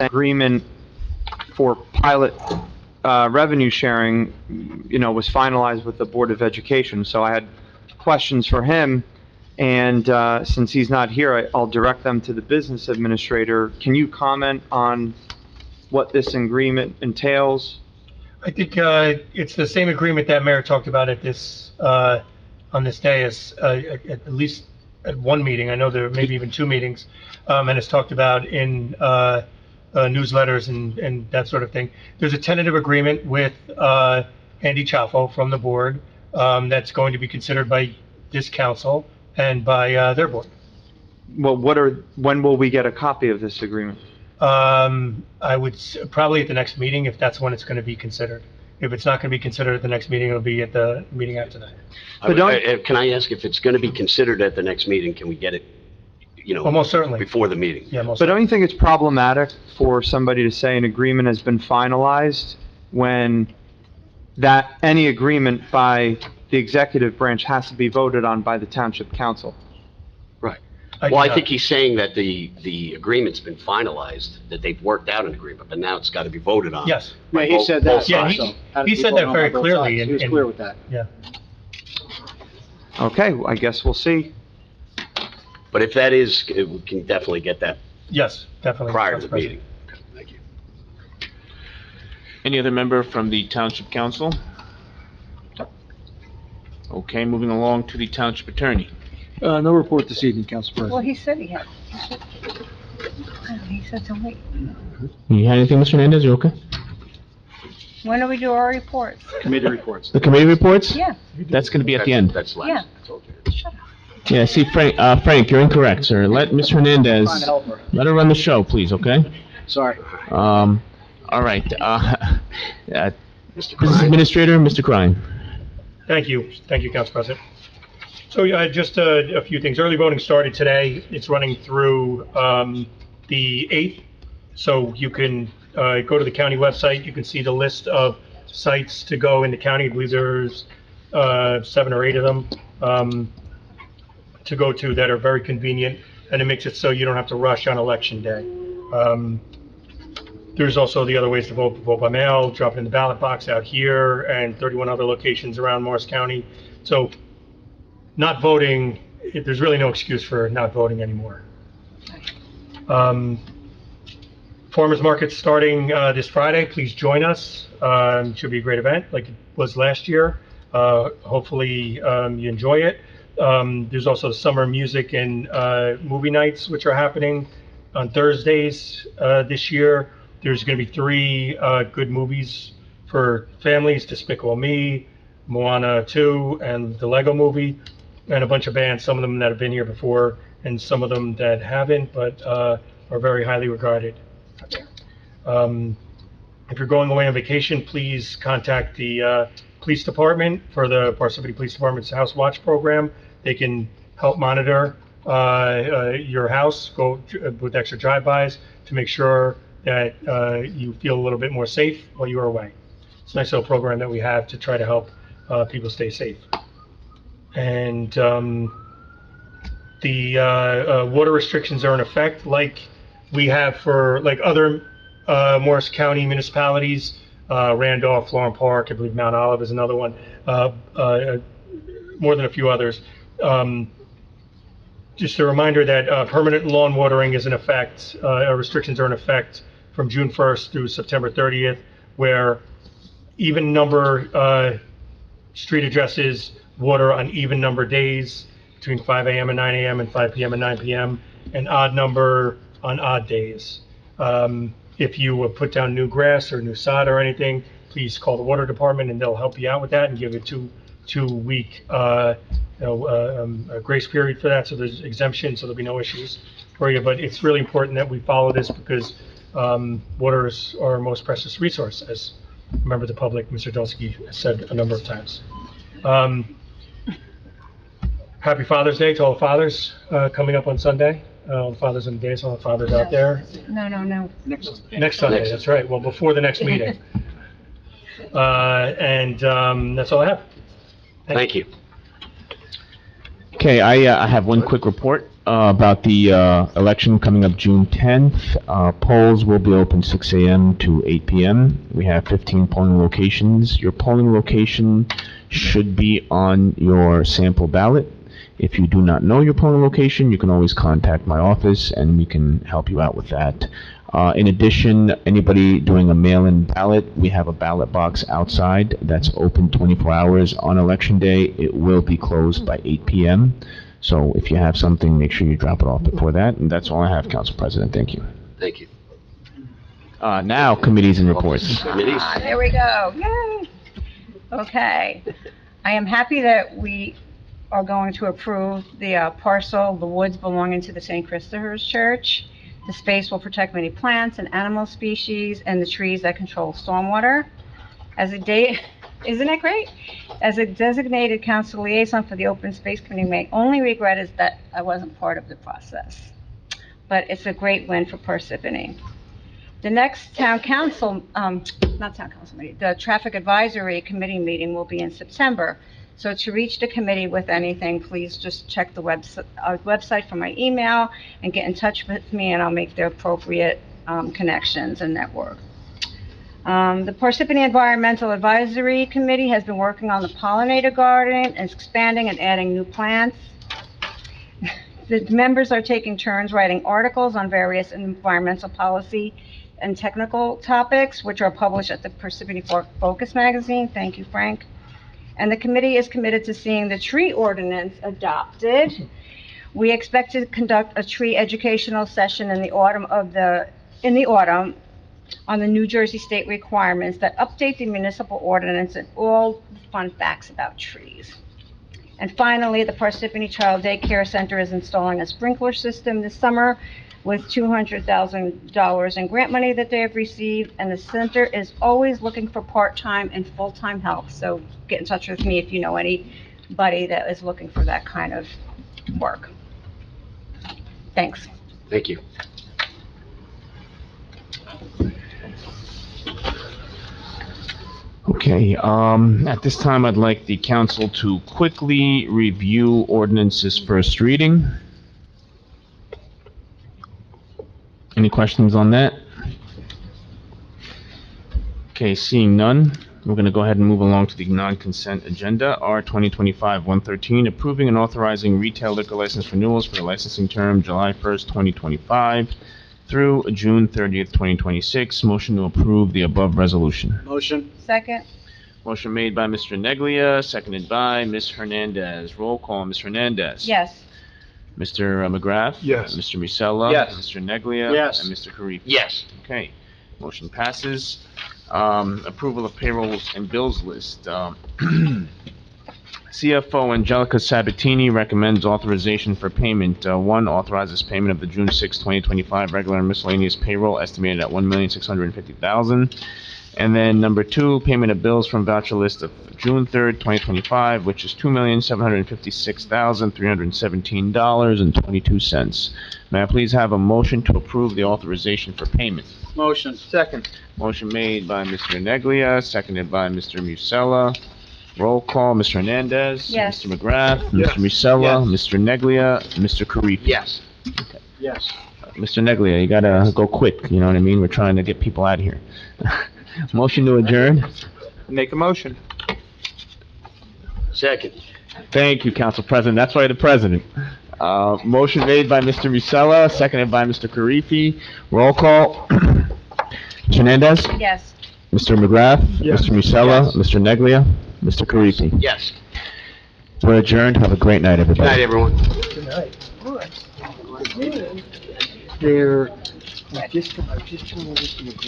agreement for pilot revenue sharing, was finalized with the Board of Education. So I had questions for him, and since he's not here, I'll direct them to the business administrator. Can you comment on what this agreement entails? I think it's the same agreement that Mayor talked about at this, on this day, as at least at one meeting. I know there may be even two meetings, and it's talked about in newsletters and that sort of thing. There's a tentative agreement with Andy Chaffo from the board that's going to be considered by this council and by their board. Well, when will we get a copy of this agreement? I would probably at the next meeting, if that's when it's going to be considered. If it's not going to be considered at the next meeting, it'll be at the meeting after that. Can I ask if it's going to be considered at the next meeting, can we get it, Well, most certainly. before the meeting? Yeah, most But don't you think it's problematic for somebody to say an agreement has been finalized when that any agreement by the executive branch has to be voted on by the township council? Right. Well, I think he's saying that the agreement's been finalized, that they've worked out an agreement, but now it's got to be voted on. Yes. Right, he said that. Yeah, also. he said that very clearly. He was clear with that. Yeah. Okay, I guess we'll see. But if that is, we can definitely get that Yes, definitely. prior to Vice the President. meeting. Okay, thank you. Any other member from the Township Council? Okay, moving along to the Township Attorney. No report this evening, Council Well, President. he said he had. He said to wait. You had anything, Mr. Hernandez? You okay? When do we do our reports? Committee reports. The committee reports? Yeah, That's gonna be at the end. That's last. Yeah. I told you. shut up. Yeah, see, Frank, you're incorrect, sir. Let Ms. Hernandez, Trying to help her. let her run the show, please, okay? Sorry. All right, Mr. Business Klein. Administrator, Mr. Klein. Thank you, Council President. So just a few things. Early voting started today. It's running through the 8th. So you can go to the county website. You can see the list of sites to go in the county. I believe there's 7 or 8 of them to go to that are very convenient. And it makes it so you don't have to rush on election day. There's also the other ways to vote by mail, drop it in the ballot box out here, and 31 other locations around Morris County. So not voting, there's really no excuse for not voting anymore. Farmers Market starting this Friday. Please join us. Should be a great event like it was last year. Hopefully you enjoy it. There's also summer music and movie nights, which are happening on Thursdays this year. There's going to be 3 good movies for families: Despicable Me, Moana 2, and the Lego Movie, and a bunch of bands, some of them that have been here before and some of them that haven't, but are very highly regarded. If you're going away on vacation, please contact the police department for the Parsippany Police Department's House Watch program. They can help monitor your house, go with extra drive-bys to make sure that you feel a little bit more safe while you are away. It's a nice little program that we have to try to help people stay safe. And the water restrictions are in effect like we have for like other Morris County municipalities, Randolph, Florham Park, I believe Mount Olive is another one, more than a few others. Just a reminder that permanent lawn watering is in effect, restrictions are in effect from June 1st through September 30th, where even number street addresses water on even number days between 5 a.m. and 9 a.m. and 5 p.m. and 9 p.m. and odd number on odd days. If you put down new grass or new sod or anything, please call the water department and they'll help you out with that and give you a two-week a grace period for that, so there's exemption, so there'll be no issues for you. But it's really important that we follow this because water is our most precious resource, as a member of the public, Mr. Dulski, has said a number of times. Happy Father's Day to all the fathers coming up on Sunday. All the fathers in the days, all the fathers out there. No. Next Sunday, that's right. Well, before the next meeting. And that's all I have. Thank you. Okay, I have one quick report. about the election coming up June 10th. Polls will be open 6 a.m. to 8 p.m. We have 15 polling locations. Your polling location should be on your sample ballot. If you do not know your polling location, you can always contact my office and we can help you out with that. In addition, anybody doing a mail-in ballot, we have a ballot box outside that's open 24 hours on Election Day. It will be closed by 8 p.m. So if you have something, make sure you drop it off before that. And that's all I have, Council President. Thank you. Thank you. Now, committees and reports. Committees? There we go. Yay. Okay. I am happy that we are going to approve the parcel, the woods belonging to the St. Christopher's Church. The space will protect many plants and animal species and the trees that control stormwater. Isn't that great? As a designated council liaison for the Open Space Committee, my only regret is that I wasn't part of the process. But it's a great win for Parsippany. The next town council, not town council meeting, the Traffic Advisory Committee meeting will be in September. So to reach the committee with anything, please just check the website for my email and get in touch with me, and I'll make the appropriate connections and network. The Parsippany Environmental Advisory Committee has been working on the pollinator garden and expanding and adding new plants. The members are taking turns writing articles on various environmental policy and technical topics, which are published at the Parsippany Focus magazine. Thank you, Frank. And the committee is committed to seeing the tree ordinance adopted. We expect to conduct a tree educational session in the autumn on the New Jersey state requirements that update the municipal ordinance and all the fun facts about trees. And finally, the Parsippany Child Daycare Center is installing a sprinkler system this summer with $200,000 in grant money that they have received, and the center is always looking for part-time and full-time help. So get in touch with me if you know anybody that is looking for that kind of work. Thanks. Thank you. Okay, at this time, I'd like the council to quickly review ordinances first reading. Any questions on that? Okay, seeing none, we're going to go ahead and move along to the non-consent agenda. R 2025-113, approving and authorizing retail liquor license renewals for the licensing term July 1st, 2025 through June 30th, 2026. Motion to approve the above resolution. Motion. Second? Motion made by Mr. Neglia, seconded by Ms. Hernandez. Roll call, Ms. Hernandez. Yes. Mr. McGrath? Yes. Mr. Musella? Yes. Mr. Neglia? Yes. And Mr. Karifi? Yes. Okay, motion passes. Approval of payrolls and bills list. CFO Angelica Sabatini recommends authorization for payment. One, authorizes payment of the June 6, 2025 regular and miscellaneous payroll estimated at $1,650,000. And then number two, payment of bills from voucher list of June 3rd, 2025, which is $2,756,317.22. May I please have a motion to approve the authorization for payment? Motion. Second. Motion made by Mr. Neglia, seconded by Mr. Musella. Roll call, Mr. Hernandez. Yes. Mr. McGrath. Yes. Mr. Musella. Yes. Mr. Neglia. Mr. Karifi. Yes. Yes. Mr. Neglia, you gotta go quick, you know what I mean? We're trying to get people out of here. Motion to adjourn? Make a motion. Second. Thank you, Council President. That's why the President. Motion made by Mr. Musella, seconded by Mr. Karifi. Roll call. Mr. Hernandez? Yes. Mr. McGrath? Yes. Mr. Musella? Yes. Mr. Neglia? Mr. Karifi? Yes. We're adjourned. Have a great night, Good everybody. night, everyone. Good night. They're, I just told Mr. McGrath